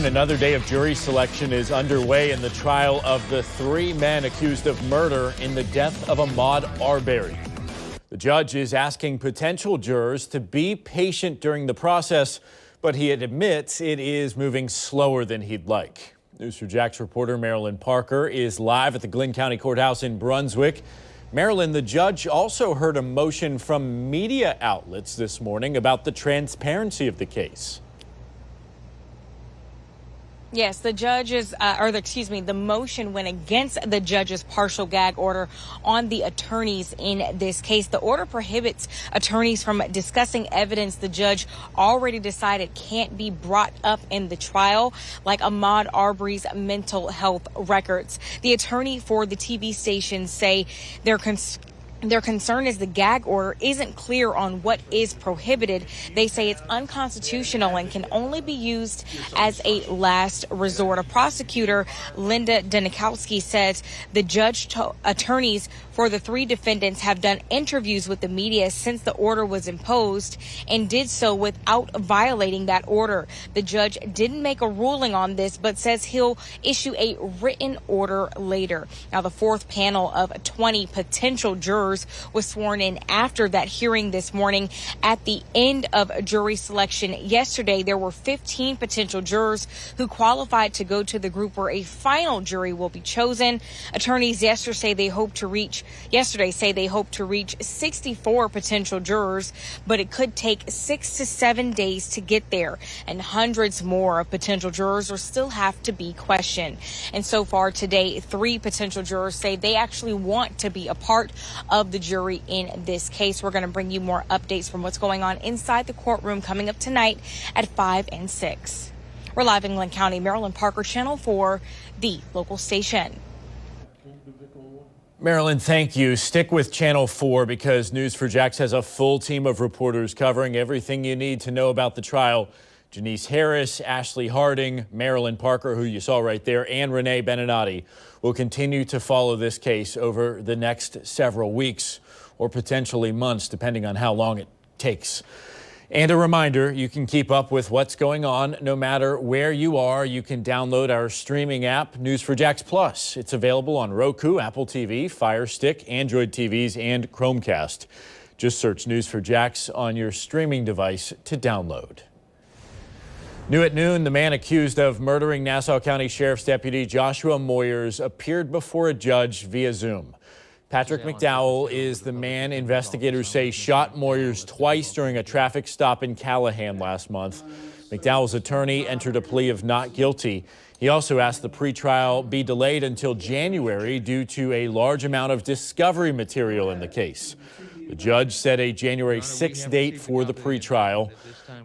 another day of jury selection is underway in the trial of the three men accused of murder in the death of Ahmaud Arbery. The judge is asking potential jurors to be patient during the process, but he admits it is moving slower than he'd like. News4JAX reporter Marilyn Parker is live at the Glynn County Courthouse in Brunswick. Marilyn, the judge also heard a motion from media outlets this morning about the transparency of the case. Yes, the the motion went against the judge's partial gag order on the attorneys in this case. The order prohibits attorneys from discussing evidence the judge already decided can't be brought up in the trial, like Ahmaud Arbery's mental health records. The attorney for the TV station say their concern is the gag order isn't clear on what is prohibited. They say it's unconstitutional and can only be used as a last resort. A prosecutor, Linda Denikowski, says the attorneys for the three defendants have done interviews with the media since the order was imposed and did so without violating that order. The judge didn't make a ruling on this, but says he'll issue a written order later. Now, the fourth panel of 20 potential jurors was sworn in after that hearing this morning. At the end of jury selection yesterday, there were 15 potential jurors who qualified to go to the group where a final jury will be chosen. Attorneys yesterday say they hope to reach 64 potential jurors, but it could take 6 to 7 days to get there, and hundreds more of potential jurors will still have to be questioned. And so far today, 3 potential jurors say they actually want to be a part of the jury in this case. We're going to bring you more updates from what's going on inside the courtroom coming up tonight at 5 and 6. We're live in Glynn County. Marilyn Parker, Channel 4, the local station. Marilyn, thank you. Stick with Channel 4 because News4JAX has a full team of reporters covering everything you need to know about the trial. Janice Harris, Ashley Harding, Marilyn Parker, who you saw right there, and Renee Beninati will continue to follow this case over the next several weeks or potentially months, depending on how long it takes. And a reminder, you can keep up with what's going on no matter where you are. You can download our streaming app, News4JAX Plus. It's available on Roku, Apple TV, Fire Stick, Android TVs, and Chromecast. Just search News4JAX on your streaming device to download. New at noon, the man accused of murdering Nassau County Sheriff's Deputy Joshua Moyers appeared before a judge via Zoom. Patrick Mcdowell is the man investigators say shot Moyers twice during a traffic stop in Callahan last month. McDowell's attorney entered a plea of not guilty. He also asked the pretrial be delayed until January due to a large amount of discovery material in the case. The judge set a January 6th date for the pretrial.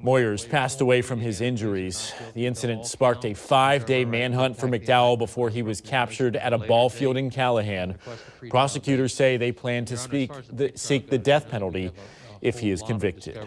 Moyers passed away from his injuries. The incident sparked a 5-day manhunt for McDowell before he was captured at a ball field in Callahan. Prosecutors say they plan to seek the death penalty if he is convicted.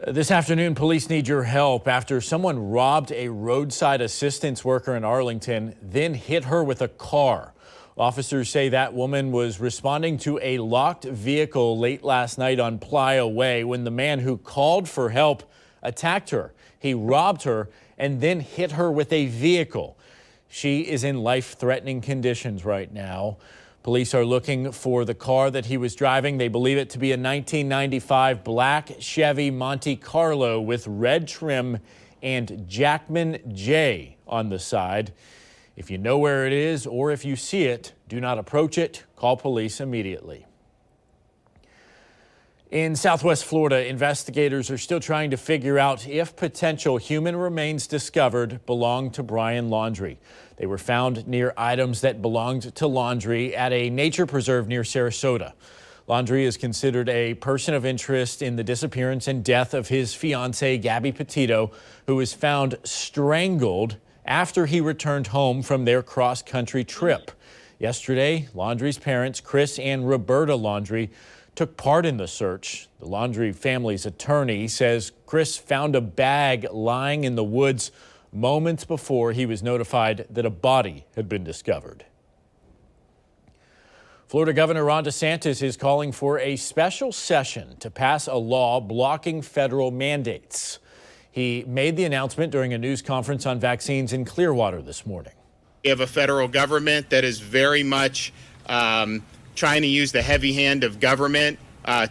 This afternoon, police need your help after someone robbed a roadside assistance worker in Arlington, then hit her with a car. Officers say that woman was responding to a locked vehicle late last night on Playa Way when the man who called for help attacked her. He robbed her and then hit her with a vehicle. She is in life-threatening conditions right now. Police are looking for the car that he was driving. They believe it to be a 1995 black Chevy Monte Carlo with red trim and Jackman J on the side. If you know where it is or if you see it, do not approach it. Call police immediately. In Southwest Florida, investigators are still trying to figure out if potential human remains discovered belong to Brian Laundrie. They were found near items that belonged to Laundrie at a nature preserve near Sarasota. Laundrie is considered a person of interest in the disappearance and death of his fiancée, Gabby Petito, who was found strangled after he returned home from their cross-country trip. Yesterday, Laundrie's parents, Chris and Roberta Laundrie, took part in the search. The Laundrie family's attorney says Chris found a bag lying in the woods moments before he was notified that a body had been discovered. Florida Governor Ron DeSantis is calling for a special session to pass a law blocking federal mandates. He made the announcement during a news conference on vaccines in Clearwater this morning. We have a federal government that is very much trying to use the heavy hand of government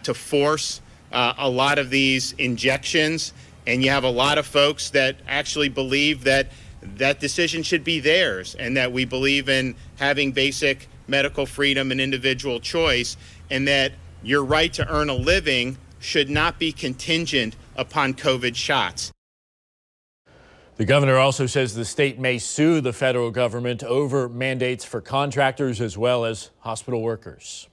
to force a lot of these injections. And you have a lot of folks that actually believe that that decision should be theirs, and that we believe in having basic medical freedom and individual choice, and that your right to earn a living should not be contingent upon COVID shots. The governor also says the state may sue the federal government over mandates for contractors as well as hospital workers.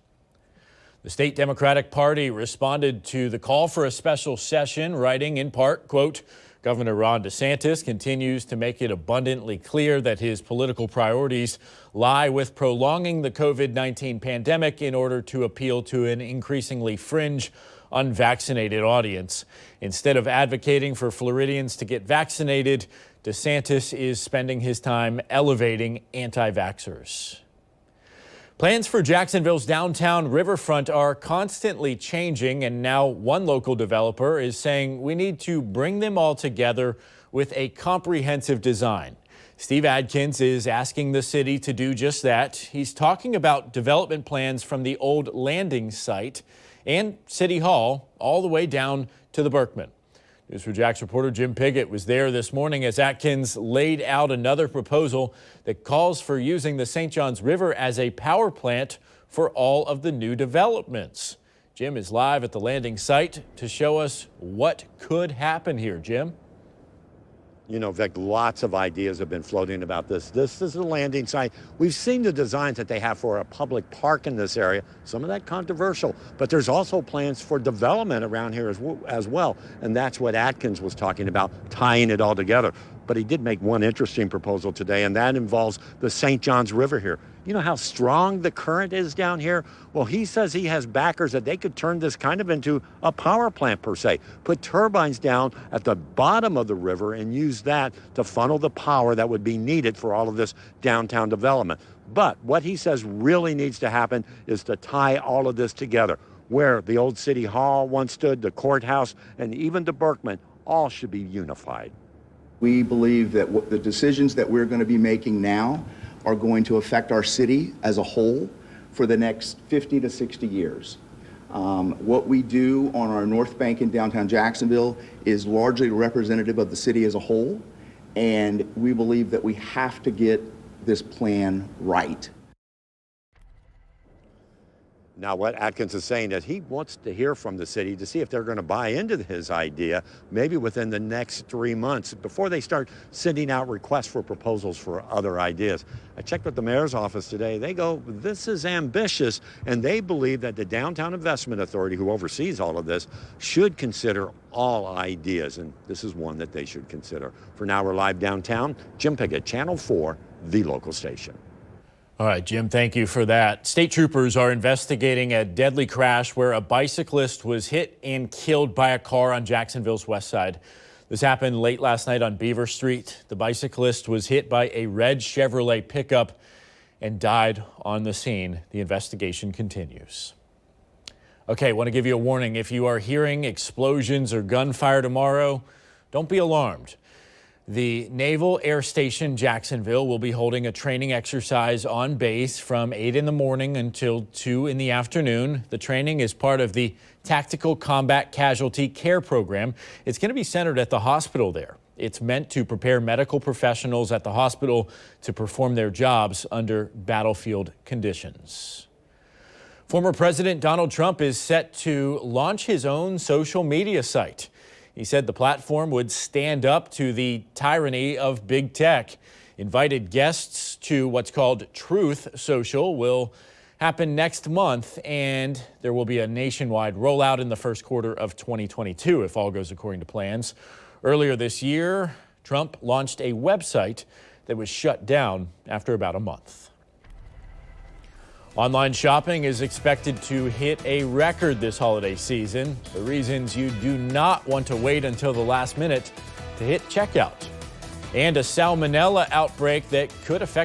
The state Democratic Party responded to the call for a special session, writing in part, quote, Governor Ron DeSantis continues to make it abundantly clear that his political priorities lie with prolonging the COVID-19 pandemic in order to appeal to an increasingly fringe, unvaccinated audience. Instead of advocating for Floridians to get vaccinated, DeSantis is spending his time elevating anti-vaxxers. Plans for Jacksonville's downtown riverfront are constantly changing, and now one local developer is saying we need to bring them all together with a comprehensive design. Steve Adkins is asking the city to do just that. He's talking about development plans from the old landing site and City Hall all the way down to the Berkman. News for Jax reporter Jim Piggott was there this morning as Atkins laid out another proposal that calls for using the St. Johns River as a power plant for all of the new developments. Jim is live at the landing site to show us what could happen here. Jim? You know, Vic, lots of ideas have been floating about this. This is the landing site. We've seen the designs that they have for a public park in this area. Some of that controversial, but there's also plans for development around here as well. And that's what Atkins was talking about, tying it all together. But he did make one interesting proposal today, and that involves the St. Johns River here. You know how strong the current is down here? Well, he says he has backers that they could turn this kind of into a power plant per se. Put turbines down at the bottom of the river and use that to funnel the power that would be needed for all of this downtown development. But what he says really needs to happen is to tie all of this together. Where the old City Hall once stood, the courthouse, and even the Berkman, all should be unified. We believe that the decisions that we're going to be making now are going to affect our city as a whole for the next 50 to 60 years. What we do on our North Bank in downtown Jacksonville is largely representative of the city as a whole, and we believe that we have to get this plan right. Now, what Atkins is saying is he wants to hear from the city to see if they're going to buy into his idea, maybe within the next 3 months, before they start sending out requests for proposals for other ideas. I checked with the mayor's office today. They go, this is ambitious, and they believe that the Downtown Investment Authority, who oversees all of this, should consider all ideas, and this is one that they should consider. For now, we're live downtown. Jim Piggott, Channel 4, the local station. All right, Jim, thank you for that. State troopers are investigating a deadly crash where a bicyclist was hit and killed by a car on Jacksonville's west side. This happened late last night on Beaver Street. The bicyclist was hit by a red Chevrolet pickup and died on the scene. The investigation continues. Okay, want to give you a warning. If you are hearing explosions or gunfire tomorrow, don't be alarmed. The Naval Air Station Jacksonville will be holding a training exercise on base from 8 in the morning until 2 in the afternoon. The training is part of the Tactical Combat Casualty Care Program. It's going to be centered at the hospital there. It's meant to prepare medical professionals at the hospital to perform their jobs under battlefield conditions. Former President Donald Trump is set to launch his own social media site. He said the platform would stand up to the tyranny of big tech. Invited guests to what's called Truth Social will happen next month, and there will be a nationwide rollout in the first quarter of 2022 if all goes according to plans. Earlier this year, Trump launched a website that was shut down after about a month. Online shopping is expected to hit a record this holiday season. The reasons you do not want to wait until the last minute to hit checkout. And a salmonella outbreak that could affect